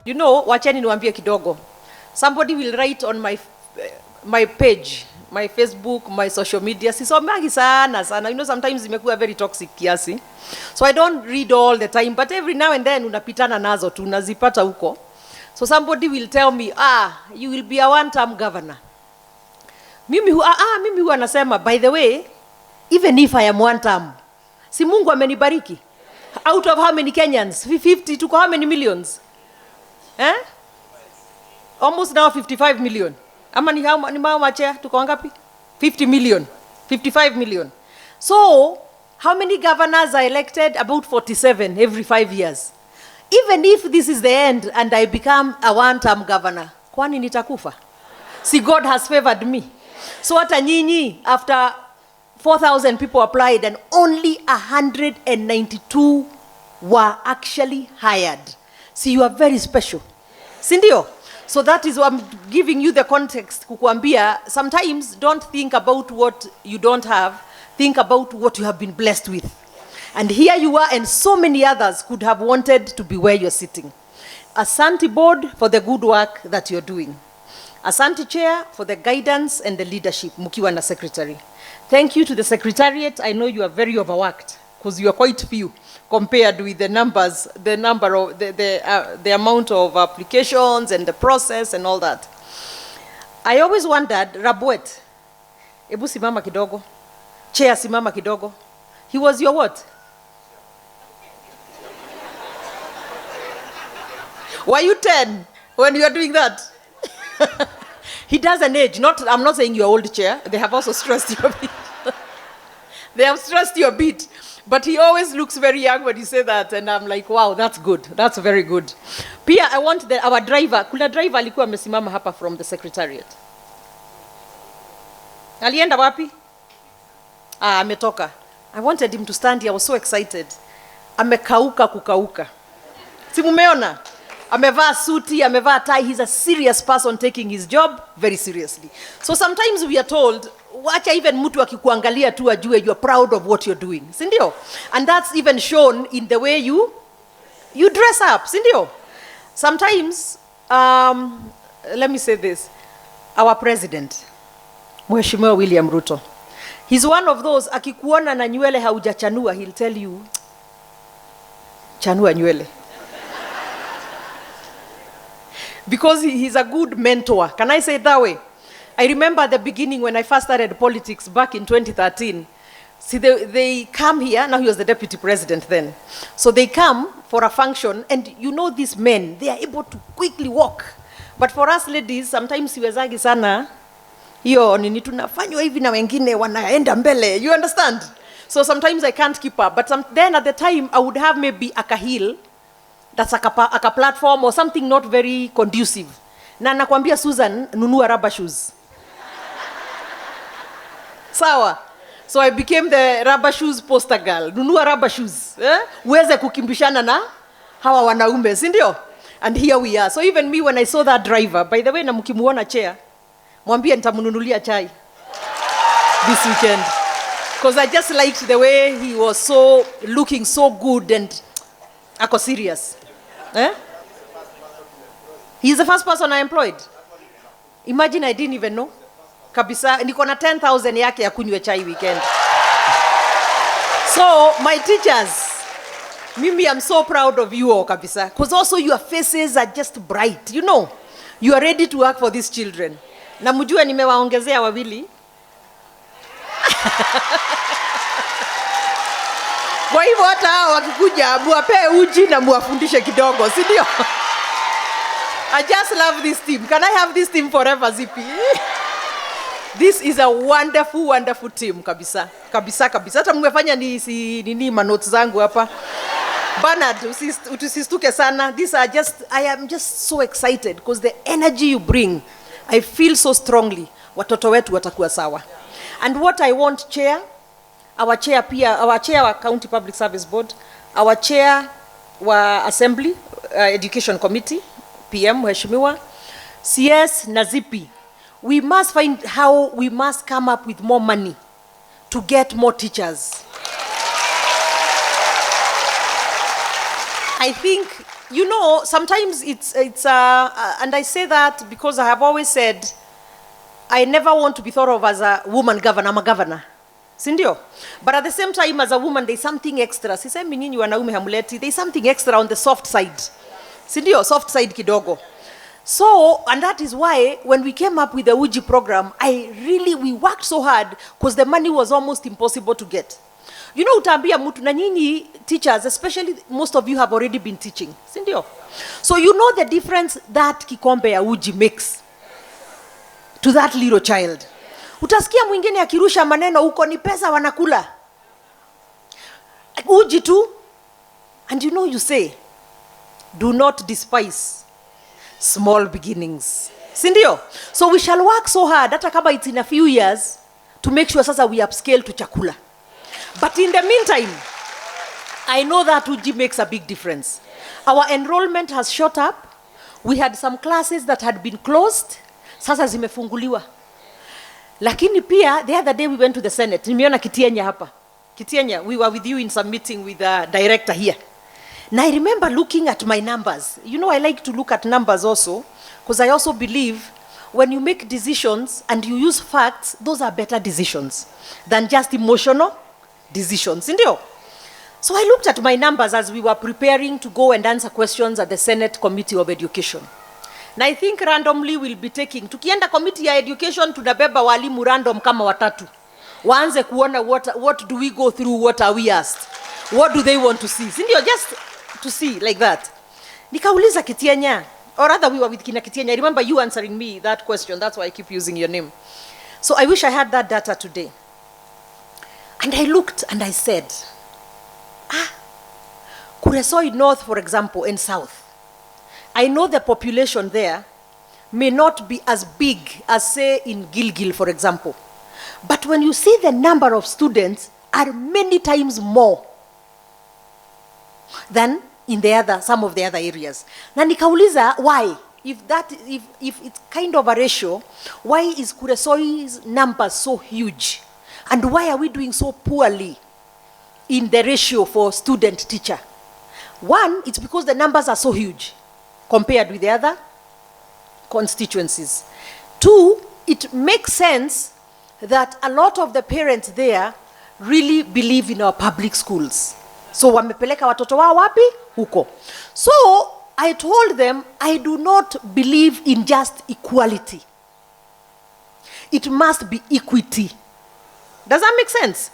You know, wacheni niwaambie kidogo. Somebody will write on my page, my Facebook, my social media. Sisomangi sana. You know, sometimes imekuwa very toxic kiasi. So I don't read all the time, but every now and then unapitana nazo tu, unazipata huko. So somebody will tell me, you will be a one-term governor. Mimi huwa nasema, by the way, even if I am one-term, si Mungu amenibariki? Out of how many Kenyans? 50 to how many millions? Almost now 55 million. Ama ni how much? Tuko wangapi? 50 million. 55 million. So, how many governors are elected? About 47 every 5 years. Even if this is the end and I become a one-term governor, kwani nitakufa? See, God has favored me. So hata nyinyi, after 4,000 people applied and only 192 were actually hired. See, you are very special. Sindio? So that is why I'm giving you the context. Kukuambia, sometimes don't think about what you don't have. Think about what you have been blessed with. And here you are, and so many others could have wanted to be where you're sitting. Asante board for the good work that you're doing. Asante chair for the guidance and the leadership, Mukiwa na secretary. Thank you to the secretariat. I know you are very overworked because you are quite few compared with the numbers, the amount of applications and the process and all that. I always wondered, Rabwet, ebu simama kidogo, chair simama kidogo. He was your what? Were you 10 when you are doing that? He doesn't age. I'm not saying you're old, chair. They have also stressed you a bit. They have stressed you a bit. But he always looks very young when you say that. And I'm like, wow, that's good. That's very good. Pia, I want our driver. Kuna driver alikuwa amesimama hapa from the secretariat. Alienda wapi? Ametoka. I wanted him to stand here. I was so excited. Amekauka kukauka. Si mumeona? Amevaa suti, amevaa tie. He's a serious person taking his job very seriously. So sometimes we are told, wacha even mtu akikuangalia tu ajue you're proud of what you're doing. Sindio? And that's even shown in the way you dress up. Sindio? Sometimes, let me say this. Our president, Mheshimiwa William Ruto, he's one of those, akikuona na nywele haujachanua, he'll tell you, chanua nywele. Because he's a good mentor. Can I say it that way? I remember at the beginning when I first started politics back in 2013. See, they come here. Now he was the deputy president then. So they come for a function, and you know these men, they are able to quickly walk. But for us ladies, sometimes siwezagi sana, hiyo nini tunafanywa hivi na wengine wanaenda mbele. You understand? So sometimes I can't keep up. But then at the time, I would have maybe a kahil, that's like a platform or something not very conducive. Na nakwambia Susan, nunua rubber shoes. Sawa. So I became the rubber shoes poster girl. Nunua rubber shoes. Uweze kukimbishana na hawa wanaume, si ndio? And here we are. So even me when I saw that driver, by the way, na mkimuona chair, mwambie nitamununulia chai this weekend. Because I just liked the way he was so looking so good and ako serious. He's the first person I employed. Imagine I didn't even know. Kabisa, niko na 10,000 yake ya kunywe chai weekend. So, my teachers, Mimi, I'm so proud of you all, kabisa. Because also your faces are just bright, you know. You are ready to work for these children. Na mjua nimewaongezea wawili. Kwa hivyo hata hao wakikuja muwapee uji na muwafundishe kidogo, si ndio? I just love this team. Can I have this team forever, Zipi? This is a wonderful, wonderful team, kabisa. Kabisa, kabisa. Hata mmefanya nini manotes zangu hapa. Bernard, usistuke sana. I am just so excited because the energy you bring, I feel so strongly. Watoto wetu watakuwa sawa. And what I want, Chair, our chair wa County Public Service Board, our chair wa Assembly, Education Committee, PM, Mheshimiwa, CS na ZP, we must find how we must come up with more money to get more teachers. I think you know, sometimes it's and I say that because I have always said, I never want to be thought of as a woman governor. I'm a governor. Sindio? But at the same time, as a woman, there's something extra. Sisemi nyinyi wanaume hamuleti. There's something extra on the soft side. Sindio? Soft side kidogo. So, and that is why when we came up with the Uji program, we worked so hard because the money was almost impossible to get. You know, utaambia mtu na nyinyi teachers, especially most of you have already been teaching. Sindio? So you know the difference that kikombe ya uji makes to that little child. Utasikia mwingine akirusha maneno huko ni pesa wanakula. Uji tu. And you know, you say, do not despise small beginnings. Sindio? So we shall work so hard, hata kama it's in a few years, to make sure sasa we upscale to chakula. But in the meantime, I know that uji makes a big difference. Our enrollment has shot up. We had some classes that had been closed. Sasa zimefunguliwa. Lakini pia, the other day we went to the Senate. Nimeona Kitienya hapa. Kitienya, we were with you in some meeting with the director here. And I remember looking at my numbers. You know, I like to look at numbers also, because I also believe when you make decisions and you use facts, those are better decisions than just emotional decisions. Indio? So I looked at my numbers as we were preparing to go and answer questions at the Senate Committee of Education. And I think randomly we'll be taking, tukienda Committee ya Education, tunabeba walimu random kama watatu. Waanze kuona what do we go through, what are we asked? What do they want to see? Sindio, just to see like that. Nikauliza Kitienya, or rather we were with Kina Kitienya. I remember you answering me that question. That's why I keep using your name. So I wish I had that data today. And I looked and I said, Kuresoi North, for example, and South. I know the population there may not be as big as, say, in Gilgil, for example. But when you see the number of students are many times more than in some of the other areas. Na nikauliza, why? If it's kind of a ratio, why is Kuresoi's number so huge? And why are we doing so poorly in the ratio for student-teacher? One, it's because the numbers are so huge compared with the other constituencies. Two, it makes sense that a lot of the parents there really believe in our public schools. So wamepeleka watoto wao wapi? Huko. So I told them, I do not believe in just equality. It must be equity. Does that make sense?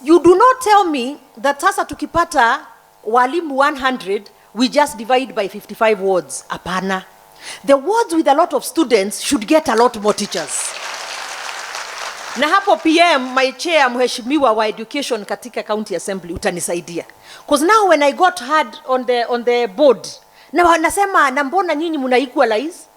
You do not tell me that sasa tukipata walimu 100, we just divide by 55 wards. Apana. The wards with a lot of students should get a lot more teachers. Na hapo PM, my chair, mheshimiwa wa education katika county assembly, utanisaidia. Because now when I got heard on the board, na wanasema na mbona nyinyi muna equalize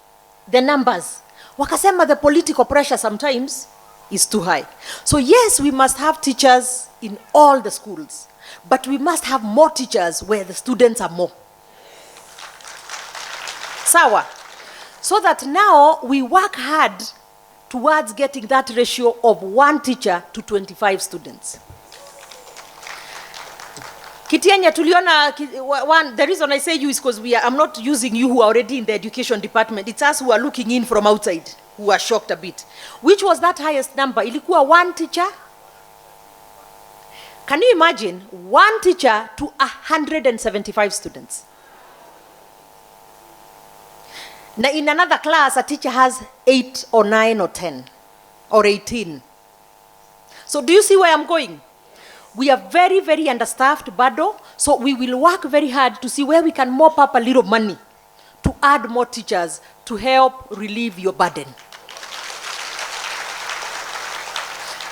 the numbers. Wakasema the political pressure sometimes is too high. So yes, we must have teachers in all the schools, but we must have more teachers where the students are more. Sawa. So that now we work hard towards getting that ratio of 1 teacher to 25 students. Kitienya, tuliona, the reason I say you is because I'm not using you who are already in the education department. It's us who are looking in from outside, who are shocked a bit. Which was that highest number? Ilikuwa 1 teacher. Can you imagine 1 teacher to 175 students? Now in another class, a teacher has 8 or 9 or 10 or 18. So do you see where I'm going? We are very, very understaffed, bado. So we will work very hard to see where we can mop up a little money to add more teachers to help relieve your burden.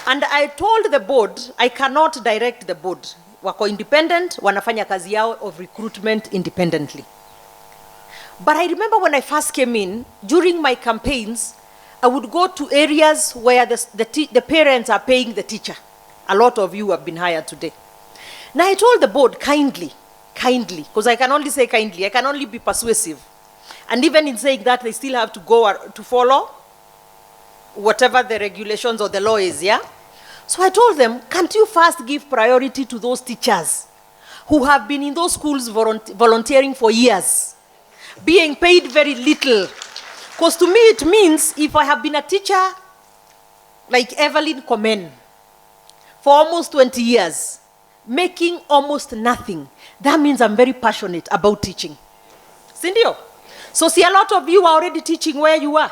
And I told the board, I cannot direct the board. Wako independent, wanafanya kazi yao of recruitment independently. But I remember when I first came in, during my campaigns, I would go to areas where the parents are paying the teacher. A lot of you have been hired today. Now I told the board, kindly, because I can only say kindly, I can only be persuasive. And even in saying that, they still have to go to follow whatever the regulations or the law is, yeah? So I told them, can't you first give priority to those teachers who have been in those schools volunteering for years, being paid very little. Because to me it means if I have been a teacher like Evelyn Komen for almost 20 years, making almost nothing, that means I'm very passionate about teaching. Sindio? So see, a lot of you are already teaching where you are.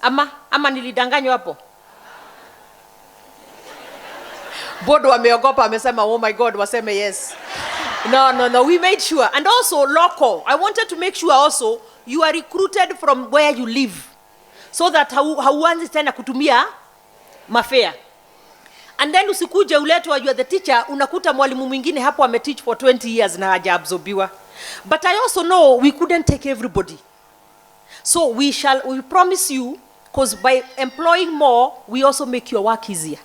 Ama nilidanganywa hapo. Bodo wameogopa amesema oh my God waseme yes. No, we made sure. And also local. I wanted to make sure also you are recruited from where you live. So that hauanzi tena kutumia mafare. And then usikuje uletwa you are the teacher, unakuta mwalimu mwingine hapo ameteach for 20 years na hajaabsorbiwa. But I also know we couldn't take everybody. So we promise you, because by employing more, we also make your work easier.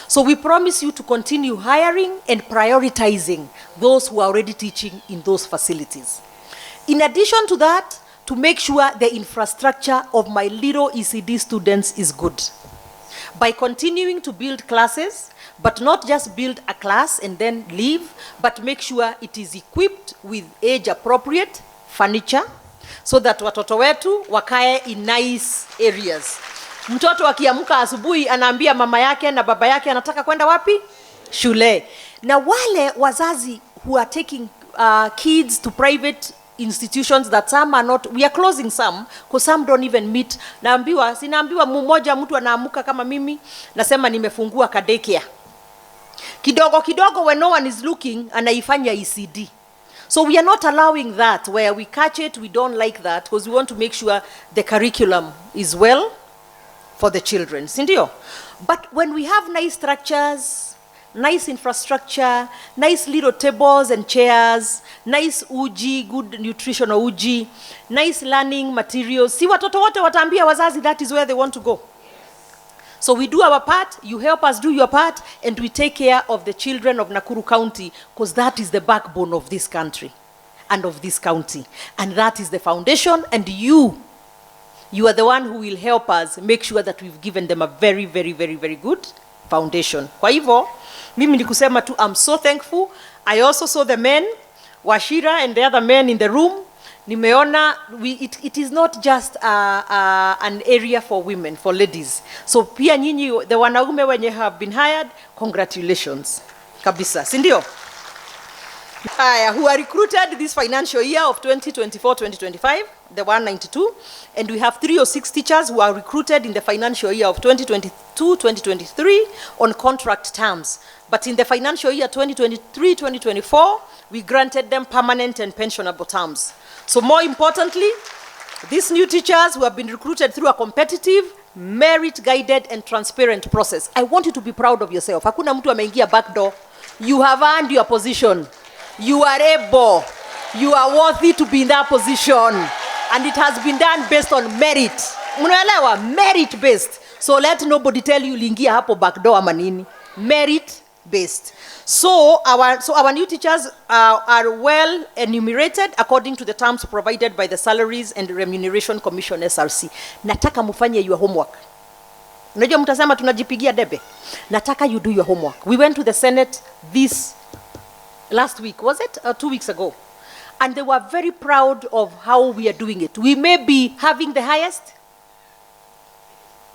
So we promise you to continue hiring and prioritizing those who are already teaching in those facilities. In addition to that, to make sure the infrastructure of my little ECD students is good. By continuing to build classes, but not just build a class and then leave, but make sure it is equipped with age-appropriate furniture, so that watoto wetu wakae in nice areas. Mtoto akiamka asubuhi anaambia mama yake na baba yake anataka kwenda wapi? Shule. Na wale wazazi who are taking kids to private institutions that some are not, we are closing some, because some don't even meet. Sinaambiwa mmoja mtu anaamuka kama mimi, nasema nimefungua daycare. Kidogo when no one is looking, anaifanya ECD. So we are not allowing that, where we catch it, we don't like that, because we want to make sure the curriculum is well for the children. Sindio? But when we have nice structures, nice infrastructure, nice little tables and chairs, nice uji, good nutritional uji, nice learning materials, si watoto wote wataambia wazazi that is where they want to go. So we do our part, you help us do your part, and we take care of the children of Nakuru County, because that is the backbone of this country and of this county. And that is the foundation, and you are the one who will help us make sure that we've given them a very, very, very, very good foundation. Kwa hivyo, mimi ni kusema tu, I'm so thankful. I also saw the men, Washira and the other men in the room. Nimeona, it is not just an area for women, for ladies. So pia nyinyi, the wanaume wenye have been hired, congratulations. Kabisa, sindio? Who are recruited this financial year of 2024-2025, the 192. And we have 306 teachers who are recruited in the financial year of 2022-2023 on contract terms. But in the financial year 2023-2024, we granted them permanent and pensionable terms. So more importantly, these new teachers who have been recruited through a competitive, merit-guided and transparent process. I want you to be proud of yourself. Hakuna mtu ameingia back door. You have earned your position. You are able. You are worthy to be in that position. And it has been done based on merit. Unaelewa? Merit-based. So let nobody tell you lingia hapo back door ama nini. Merit-based. So our new teachers are well enumerated according to the terms provided by the Salaries and Remuneration Commission, SRC. Nataka mufanye your homework. Unajua mtasema tunajipigia debe. Nataka you do your homework. We went to the Senate this last week, was it? 2 weeks ago. And they were very proud of how we are doing it. We may be having the highest.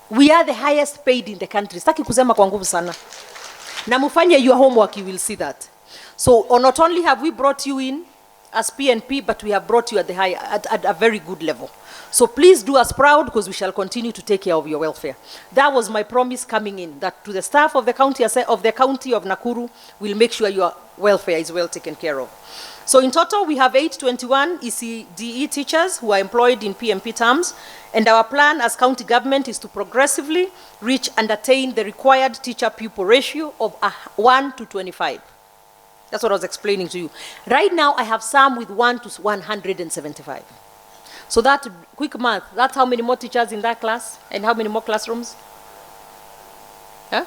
We are the highest paid in the country. Sitaki kusema kwa nguvu sana. Na mufanye your homework, you will see that. So not only have we brought you in as PNP, but we have brought you at a very good level. So please do us proud, because we shall continue to take care of your welfare. That was my promise coming in, that to the staff of the county of Nakuru, we'll make sure your welfare is well taken care of. So in total, we have 821 ECDE teachers who are employed in PMP terms, and our plan as county government is to progressively reach and attain the required teacher-pupil ratio of 1 to 25. That's what I was explaining to you. Right now, I have some with 1 to 175. So that, quick math, that's how many more teachers in that class, and how many more classrooms? Huh?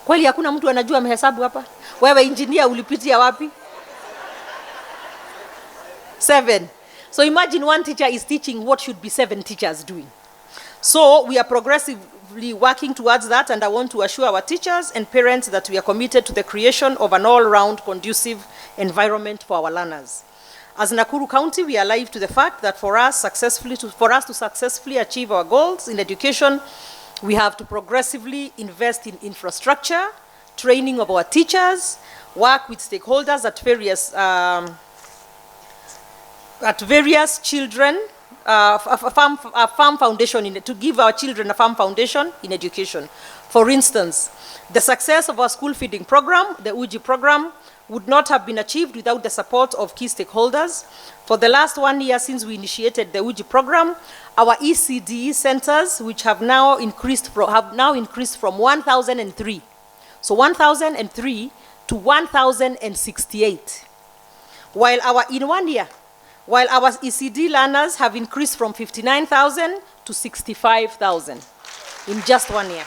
Kweli hakuna mtu anajua mhesabu hapa? Wewe engineer ulipitia wapi? 7. So imagine one teacher is teaching what should be 7 teachers doing. So we are progressively actively working towards that, and I want to assure our teachers and parents that we are committed to the creation of an all-round conducive environment for our learners. As Nakuru County, we are alive to the fact that for us to successfully achieve our goals in education, we have to progressively invest in infrastructure, training of our teachers, work with stakeholders at various children, a firm foundation to give our children a firm foundation in education. For instance, the success of our school feeding program, the UJI program, would not have been achieved without the support of key stakeholders. For the last 1 year since we initiated the UJI program, our ECDE centers, which have now increased from 1,003. So 1,003 to 1,068. While our ECD learners have increased from 59,000 to 65,000 in just 1 year.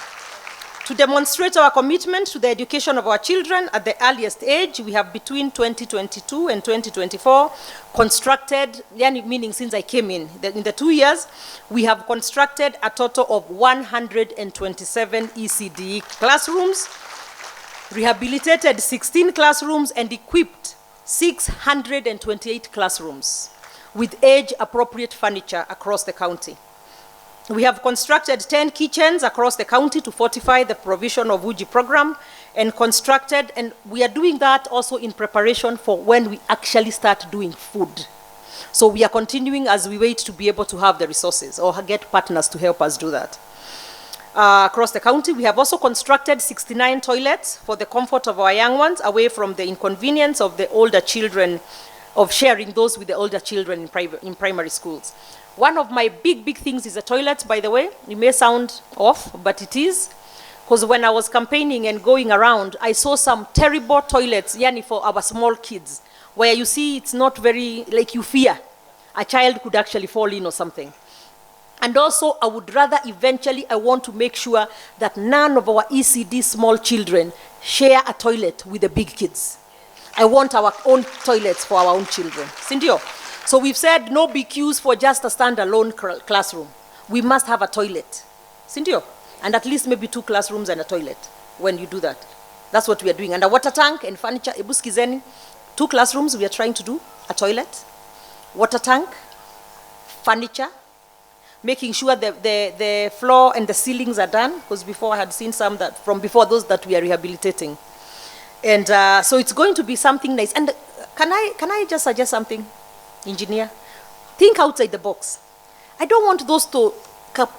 To demonstrate our commitment to the education of our children at the earliest age, we have between 2022 and 2024 constructed, meaning since I came in the 2 years, we have constructed a total of 127 ECDE classrooms, rehabilitated 16 classrooms, and equipped 628 classrooms with age-appropriate furniture across the county. We have constructed 10 kitchens across the county to fortify the provision of UJI program, and we are doing that also in preparation for when we actually start doing food. So we are continuing as we wait to be able to have the resources or get partners to help us do that. Across the county, we have also constructed 69 toilets for the comfort of our young ones, away from the inconvenience of the older children, of sharing those with the older children in primary schools. One of my big things is the toilets, by the way. It may sound off, but it is. Because when I was campaigning and going around, I saw some terrible toilets, for our small kids, where you see it's not very, like you fear a child could actually fall in or something. And also, I want to make sure that none of our ECD small children share a toilet with the big kids. I want our own toilets for our own children. Sindio? So we've said no BQs for just a standalone classroom. We must have a toilet. Sindio? And at least maybe 2 classrooms and a toilet when you do that. That's what we are doing. And a water tank and furniture. Ebuskizeni, 2 classrooms we are trying to do. A toilet, water tank, furniture, making sure the floor and the ceilings are done, because before I had seen some that from before those that we are rehabilitating. And so it's going to be something nice. And can I just suggest something, engineer? Think outside the box. I don't want those to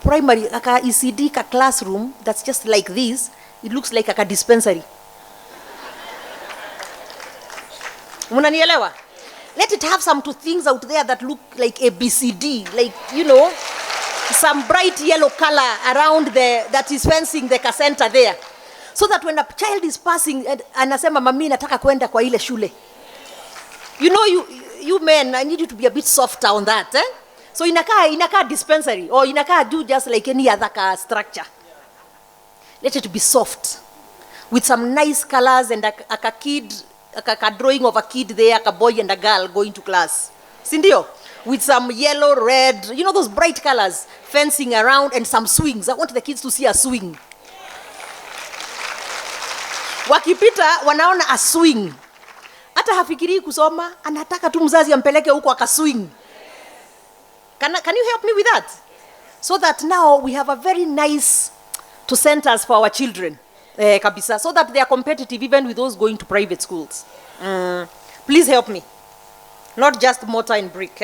primary, like a ECD classroom that's just like this. It looks like a dispensary. Munanielewa? Let it have some 2 things out there that look like a BCD, like, some bright yellow color around that is fencing the center there. So that when a child is passing, anasema mami nataka kwenda kwa ile shule. You men, I need you to be a bit softer on that. So inaka dispensary, or inaka do just like any other structure. Let it be soft, with some nice colors and a drawing of a kid there, a boy and a girl going to class. Sindio? With some yellow, red, those bright colors, fencing around, and some swings. I want the kids to see a swing. Wakipita wanaona a swing. Hata hafikiri kusoma, anataka tu mzazi ampeleke huko akaswing. Can you help me with that? So that now we have a very nice centers for our children. Kabisa, so that they are competitive even with those going to private schools. Please help me. Not just mortar and brick,